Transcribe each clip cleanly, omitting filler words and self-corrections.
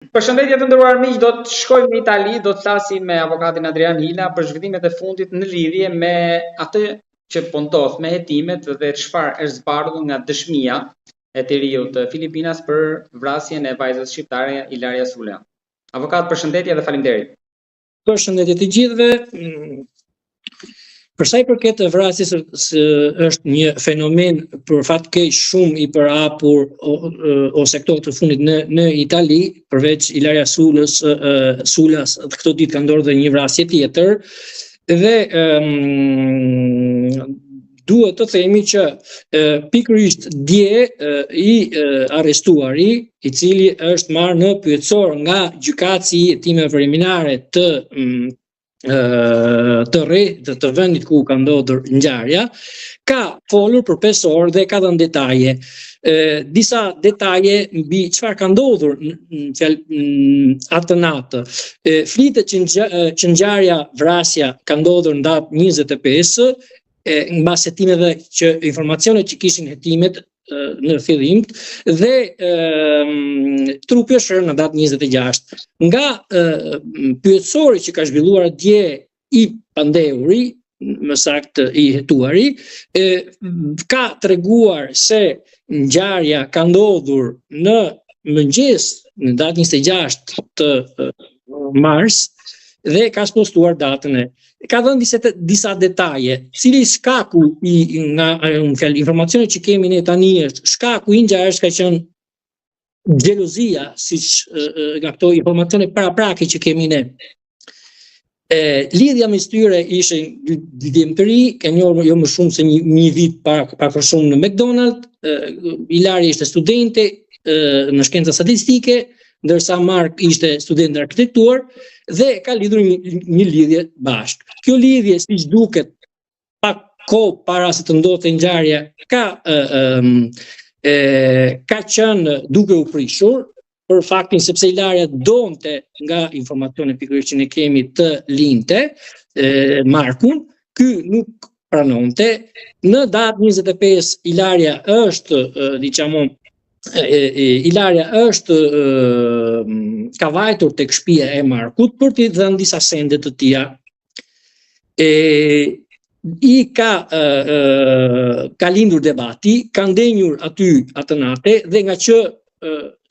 Përshëndetje të nderuar miq, do të shkojmë në Itali, do të flasim me avokatin Adrian Hila për zhvillimet e fundit në lidhje me atë që po ndodh me hetimet dhe çfarë është zbardhur nga dëshmia e të riut të Filipinas për vrasjen e vajzës shqiptare Ilaria Sula. Avokat, përshëndetje dhe faleminderit. Përshëndetje të gjithëve. Për sa i përket vrasjes, është një fenomen për fat keq shumë i përhapur ose këto të fundit në Itali, përveç Ilaria Sulas, këto ditë ka ndodhur dhe një vrasje tjetër dhe duhet të themi që pikërisht dje i arrestuari, i cili është marrë në pyetësor nga gjykatësi i hetimeve preliminare të vendit ku ka ndodhur ngjarja, ka folur për 5 orë dhe ka dhënë detaje. Disa detaje mbi çfarë ka ndodhur atë natë. Flitet që ngjarja, vrasja ka ndodhur në datë 25, mbas hetimeve që informacionet që kishin hetimet në fillim dhe trupi është rënë në datë 26. Nga pyetësori që ka zhvilluar dje i pandeuri, më saktë i hetuari, ka treguar se ngjarja ka ndodhur në mëngjes në datë 26 të mars dhe ka spostuar datën e. Ka dhënë disa detaje, cili shkaku nga informacionet që kemi ne tani është shkaku i ngjarjes ka qenë xhelozia, siç nga këto informacione paraprake që kemi ne. Lidhja mes tyre ishte djemtëri, ka njohur jo më shumë se një vit pak shumë në McDonald's. Ilaria ishte studente në shkenca statistike, ndërsa Mark ishte student në arkitektur dhe ka lidhur një lidhje bashkë. Kjo lidhje, siç duket, pak kohë para se të ndodhte ngjarja, ka qenë duke u prishur për faktin sepse Ilaria donte, nga informacionet pikërisht që ne kemi, të linte Markun, ky nuk pranonte. Në datë 25 Ilaria është ka vajtur tek shtëpia e Markut për t'i dhënë disa sende të tija. Ka lindur debati, ka ndenjur aty atë natë dhe nga që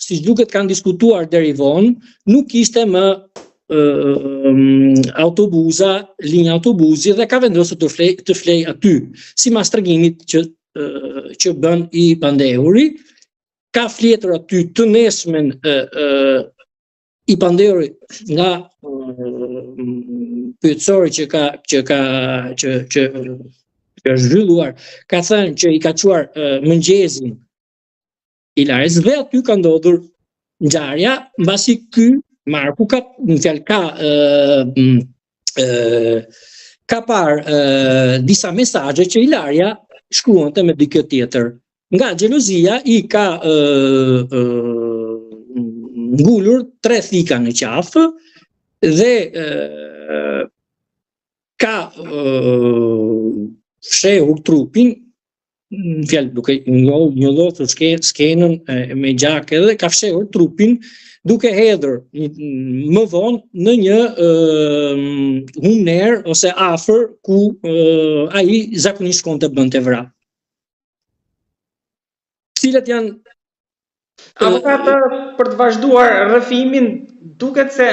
siç duket kanë diskutuar deri vonë, nuk ishte më linja autobusi dhe ka vendosur të flej aty, sipas tregimit që bën i pandeuri. Ka fletur aty të nesmen i pandeuri nga pyetësori që është zhvilluar, ka thënë që i ka çuar mëngjesin Ilaris dhe aty ka ndodhur ngjarja, mbasi ky Marku ka parë disa mesazhe që Ilaria shkruante me dikë tjetër. Nga xhelozia i ka ngulur 3 thika në qafë dhe ka fshehur trupin, duke njollosur skenën me gjak edhe ka fshehur trupin duke hedhur më vonë në një humner ose afër ku ai zakonisht shkonte bënte vrap. Cilat janë avokat, për të vazhduar rrëfimin, duket se